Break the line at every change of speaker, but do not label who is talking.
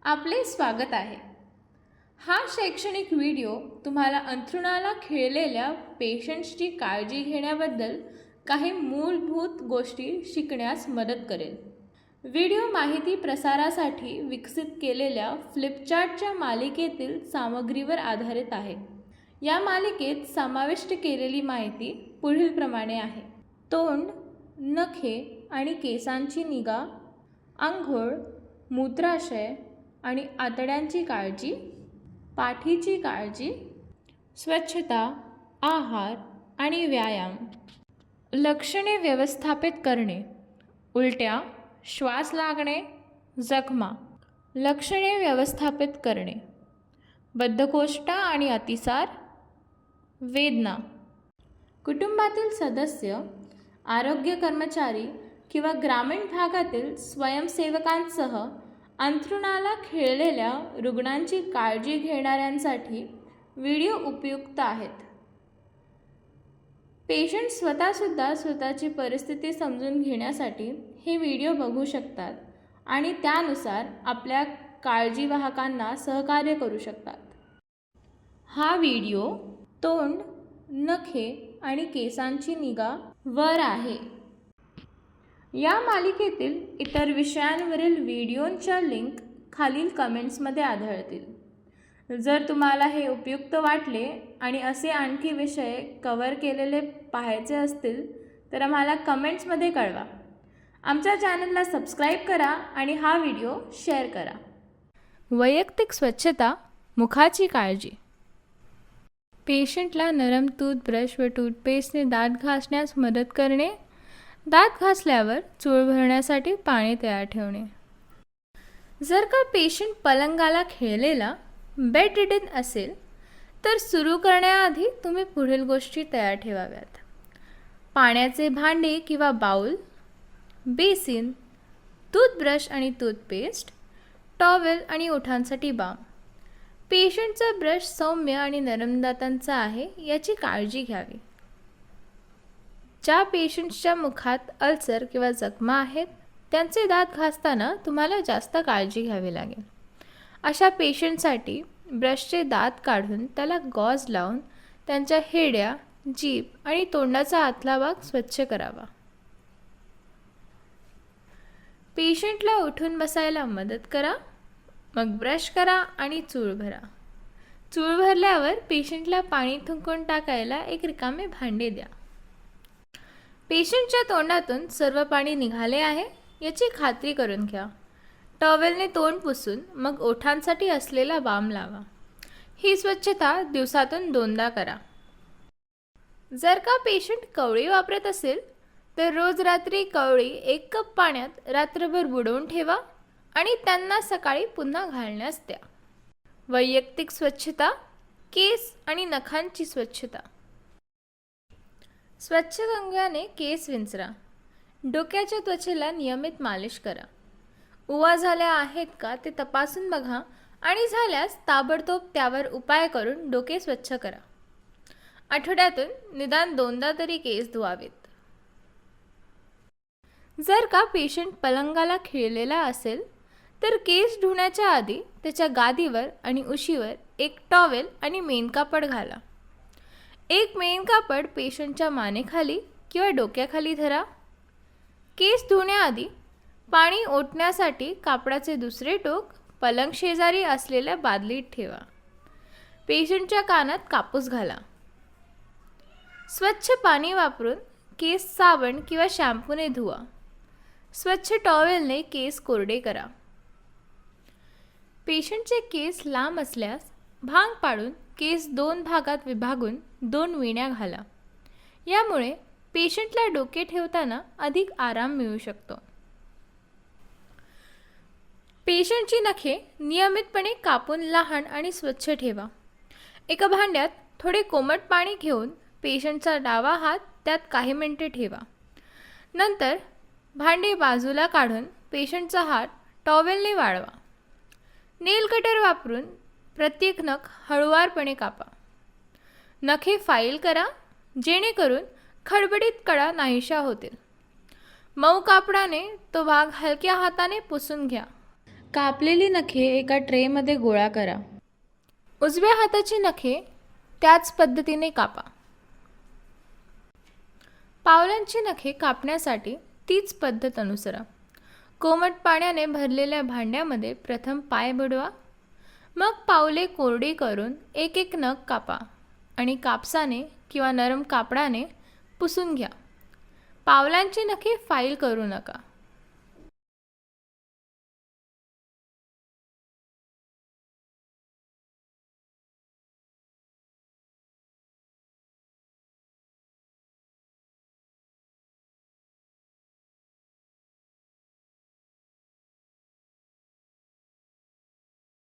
आपले स्वागत आहे. हा शैक्षणिक व्हिडिओ तुम्हाला अंथरुणाला खिळलेल्या पेशंट्सची काळजी घेण्याबद्दल काही मूलभूत गोष्टी शिकण्यास मदत करेल. व्हिडिओ माहिती प्रसारासाठी विकसित केलेल्या फ्लिपचार्टच्या मालिकेतील सामग्रीवर आधारित आहे. या मालिकेत समाविष्ट केलेली माहिती पुढीलप्रमाणे आहे. तोंड, नखे आणि केसांची निगा, अंघोळ, मूत्राशय आणि आतड्यांची काळजी, पाठीची काळजी, स्वच्छता, आहार आणि व्यायाम. लक्षणे व्यवस्थापित करणे: उलट्या, श्वास लागणे, जखमा. लक्षणे व्यवस्थापित करणे: बद्धकोष्ठता आणि अतिसार, वेदना. कुटुंबातील सदस्य, आरोग्य कर्मचारी किंवा ग्रामीण भागातील स्वयंसेवकांसह अंथरुणाला खिळलेल्या रुग्णांची काळजी घेणाऱ्यांसाठी व्हिडिओ उपयुक्त आहेत. पेशंट स्वतःसुद्धा स्वतःची परिस्थिती समजून घेण्यासाठी हे व्हिडिओ बघू शकतात आणि त्यानुसार आपल्या काळजीवाहकांना सहकार्य करू शकतात. हा व्हिडिओ तोंड, नखे आणि केसांची निगा वर आहे. या मालिकेतील इतर विषयांवरील व्हिडिओंच्या लिंक खालील कमेंट्समध्ये आढळतील. जर तुम्हाला हे उपयुक्त वाटले आणि असे आणखी विषय कव्हर केलेले पाहायचे असतील तर आम्हाला कमेंट्समध्ये कळवा. आमच्या चॅनलला सबस्क्राईब करा आणि हा व्हिडिओ शेअर करा. वैयक्तिक स्वच्छता, मुखाची काळजी. पेशंटला नरम टूथब्रश व टूथपेस्टने दात घासण्यास मदत करणे. दात घासल्यावर चूळ भरण्यासाठी पाणी तयार ठेवणे. जर का पेशंट पलंगाला खिळलेला बेड रिडन असेल तर सुरू करण्याआधी तुम्ही पुढील गोष्टी तयार ठेवाव्यात: पाण्याचे भांडे किंवा बाउल, बेसिन, टूथब्रश आणि टूथपेस्ट, टॉवेल आणि ओठांसाठी बाम. पेशंटचा ब्रश सौम्य आणि नरम दातांचा आहे याची काळजी घ्यावी. ज्या पेशंट्सच्या मुखात अल्सर किंवा जखमा आहेत त्यांचे दात घासताना तुम्हाला जास्त काळजी घ्यावी लागेल. अशा पेशंटसाठी ब्रशचे दात काढून त्याला गॉज लावून त्यांच्या हिरड्या, जीभ आणि तोंडाचा आतला भाग स्वच्छ करावा. पेशंटला उठून बसायला मदत करा, मग ब्रश करा आणि चूळ भरा. चूळ भरल्यावर पेशंटला पाणी थुंकून टाकायला एक रिकामे भांडे द्या. पेशंटच्या तोंडातून सर्व पाणी निघाले आहे याची खात्री करून घ्या. टॉवेलने तोंड पुसून मग ओठांसाठी असलेला बाम लावा. ही स्वच्छता दिवसातून 2दा करा. जर का पेशंट कवळी वापरत असेल तर रोज रात्री कवळी 1 कप पाण्यात रात्रभर बुडवून ठेवा आणि त्यांना सकाळी पुन्हा घालण्यास द्या. वैयक्तिक स्वच्छता, केस आणि नखांची स्वच्छता. स्वच्छ कंगव्याने केस विंचरा. डोक्याच्या त्वचेला नियमित मालिश करा. उवा झाल्या आहेत का ते तपासून बघा आणि झाल्यास ताबडतोब त्यावर उपाय करून डोके स्वच्छ करा. आठवड्यातून निदान 2दा तरी केस धुवावेत. जर का पेशंट पलंगाला खिळलेला असेल तर केस धुण्याच्या आधी त्याच्या गादीवर आणि उशीवर एक टॉवेल आणि मेनकापड घाला. एक मेनकापड पेशंटच्या मानेखाली किंवा डोक्याखाली धरा. केस धुण्याआधी पाणी ओतण्यासाठी कापडाचे दुसरे टोक पलंग शेजारी असलेल्या बादलीत ठेवा. पेशंटच्या कानात कापूस घाला. स्वच्छ पाणी वापरून केस साबण किंवा शॅम्पूने धुवा. स्वच्छ टॉवेलने केस कोरडे करा. पेशंटचे केस लांब असल्यास भांग पाडून केस 2 भागात विभागून 2 विण्या घाला. यामुळे पेशंटला डोके ठेवताना अधिक आराम मिळू शकतो. पेशंटची नखे नियमितपणे कापून लहान आणि स्वच्छ ठेवा. एका भांड्यात थोडे कोमट पाणी घेऊन पेशंटचा डावा हात त्यात काही मिनिटे ठेवा. नंतर भांडे बाजूला काढून पेशंटचा हात टॉवेलने वाळवा. नेल कटर वापरून प्रत्येक नख हळुवारपणे कापा. नखे फाईल करा जेणेकरून खडबडीत कडा नाहीशा होतील. मऊ कापडाने तो भाग हलक्या हाताने पुसून घ्या. कापलेली नखे एका ट्रेमध्ये गोळा करा. उजव्या हाताची नखे त्याच पद्धतीने कापा. पावलांची नखे कापण्यासाठी तीच पद्धत अनुसरा. कोमट पाण्याने भरलेल्या भांड्यामध्ये प्रथम पाय बुडवा. मग पावले कोरडी करून एक एक नख कापा आणि कापसाने किंवा नरम कापडाने पुसून घ्या. पावलांची नखे फाईल करू नका.